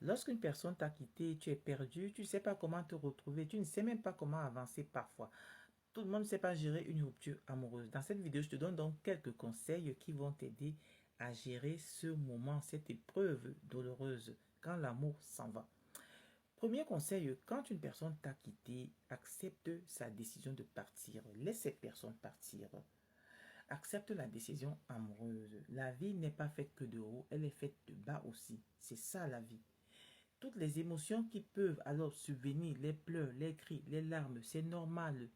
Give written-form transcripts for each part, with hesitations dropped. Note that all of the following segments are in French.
Lorsqu'une personne t'a quitté, tu es perdu, tu ne sais pas comment te retrouver, tu ne sais même pas comment avancer parfois. Tout le monde ne sait pas gérer une rupture amoureuse. Dans cette vidéo, je te donne donc quelques conseils qui vont t'aider à gérer ce moment, cette épreuve douloureuse quand l'amour s'en va. Premier conseil, quand une personne t'a quitté, accepte sa décision de partir. Laisse cette personne partir. Accepte la décision amoureuse. La vie n'est pas faite que de haut, elle est faite de bas aussi. C'est ça la vie. Toutes les émotions qui peuvent alors subvenir, les pleurs, les cris, les larmes, c'est normal.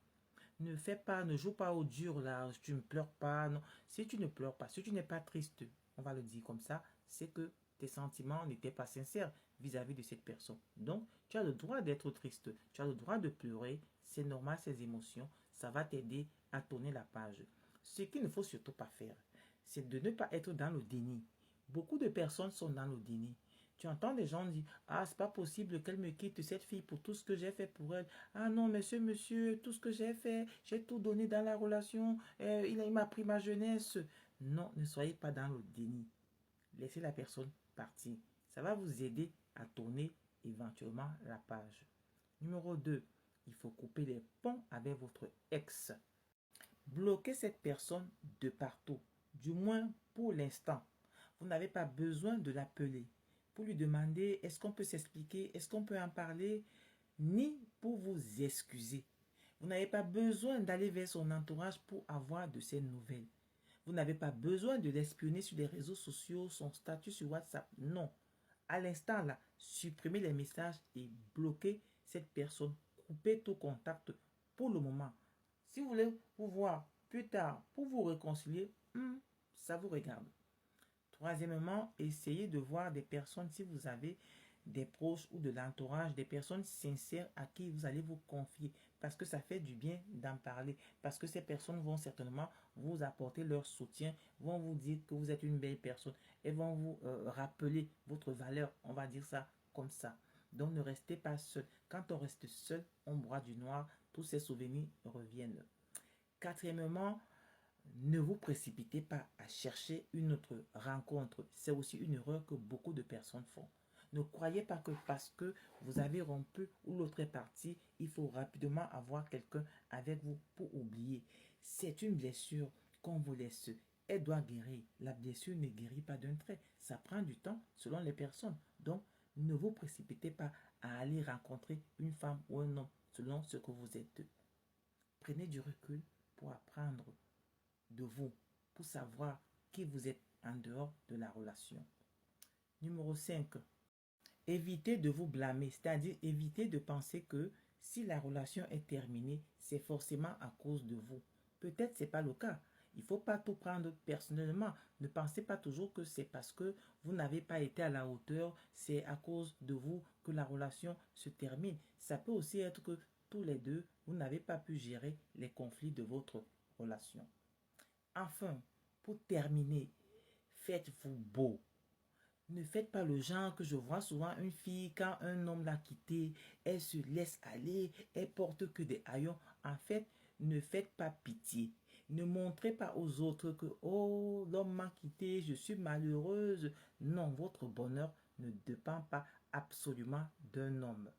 Ne fais pas, ne joue pas au dur là, tu ne pleures pas. Non. Si tu ne pleures pas, si tu n'es pas triste, on va le dire comme ça, c'est que tes sentiments n'étaient pas sincères vis-à-vis de cette personne. Donc, tu as le droit d'être triste, tu as le droit de pleurer, c'est normal ces émotions, ça va t'aider à tourner la page. Ce qu'il ne faut surtout pas faire, c'est de ne pas être dans le déni. Beaucoup de personnes sont dans le déni. Tu entends des gens dire, ah, c'est pas possible qu'elle me quitte, cette fille, pour tout ce que j'ai fait pour elle. Ah non, monsieur, tout ce que j'ai fait, j'ai tout donné dans la relation, il m'a pris ma jeunesse. Non, ne soyez pas dans le déni. Laissez la personne partir. Ça va vous aider à tourner éventuellement la page. Numéro 2, il faut couper les ponts avec votre ex. Bloquez cette personne de partout, du moins pour l'instant. Vous n'avez pas besoin de l'appeler pour lui demander est-ce qu'on peut s'expliquer, est-ce qu'on peut en parler, ni pour vous excuser. Vous n'avez pas besoin d'aller vers son entourage pour avoir de ses nouvelles. Vous n'avez pas besoin de l'espionner sur les réseaux sociaux, son statut sur WhatsApp. Non. À l'instant là, supprimez les messages et bloquez cette personne. Coupez tout contact pour le moment. Si vous voulez vous voir plus tard pour vous réconcilier, ça vous regarde. Troisièmement, essayez de voir des personnes, si vous avez des proches ou de l'entourage, des personnes sincères à qui vous allez vous confier. Parce que ça fait du bien d'en parler. Parce que ces personnes vont certainement vous apporter leur soutien, vont vous dire que vous êtes une belle personne et vont vous rappeler votre valeur. On va dire ça comme ça. Donc ne restez pas seul. Quand on reste seul, on boit du noir, tous ces souvenirs reviennent. Quatrièmement, ne vous précipitez pas à chercher une autre rencontre. C'est aussi une erreur que beaucoup de personnes font. Ne croyez pas que parce que vous avez rompu ou l'autre est parti, il faut rapidement avoir quelqu'un avec vous pour oublier. C'est une blessure qu'on vous laisse. Elle doit guérir. La blessure ne guérit pas d'un trait. Ça prend du temps selon les personnes. Donc, ne vous précipitez pas à aller rencontrer une femme ou un homme selon ce que vous êtes. Prenez du recul pour apprendre de vous, pour savoir qui vous êtes en dehors de la relation. Numéro 5, évitez de vous blâmer, c'est-à-dire évitez de penser que si la relation est terminée, c'est forcément à cause de vous. Peut-être ce n'est pas le cas. Il ne faut pas tout prendre personnellement. Ne pensez pas toujours que c'est parce que vous n'avez pas été à la hauteur, c'est à cause de vous que la relation se termine. Ça peut aussi être que tous les deux, vous n'avez pas pu gérer les conflits de votre relation. Enfin, pour terminer, faites-vous beau. Ne faites pas le genre que je vois souvent une fille, quand un homme l'a quittée, elle se laisse aller, elle porte que des haillons. En fait, ne faites pas pitié. Ne montrez pas aux autres que, oh, l'homme m'a quitté, je suis malheureuse. Non, votre bonheur ne dépend pas absolument d'un homme.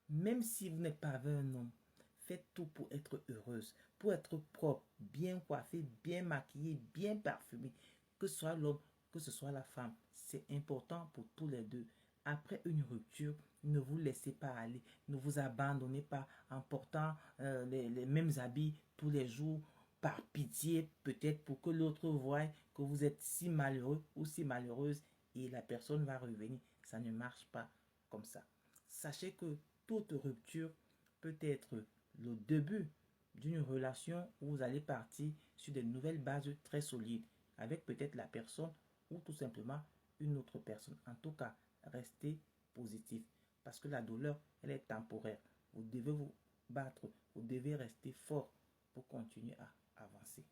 Même si vous n'êtes pas avec un homme, faites tout pour être heureuse, pour être propre, bien coiffée, bien maquillée, bien parfumée. Que ce soit l'homme, que ce soit la femme, c'est important pour tous les deux. Après une rupture, ne vous laissez pas aller, ne vous abandonnez pas en portant les mêmes habits tous les jours, par pitié peut-être pour que l'autre voie que vous êtes si malheureux ou si malheureuse et la personne va revenir. Ça ne marche pas comme ça. Sachez que toute rupture peut être le début d'une relation où vous allez partir sur de nouvelles bases très solides avec peut-être la personne ou tout simplement une autre personne. En tout cas, restez positif parce que la douleur, elle est temporaire. Vous devez vous battre, vous devez rester fort pour continuer à avancer.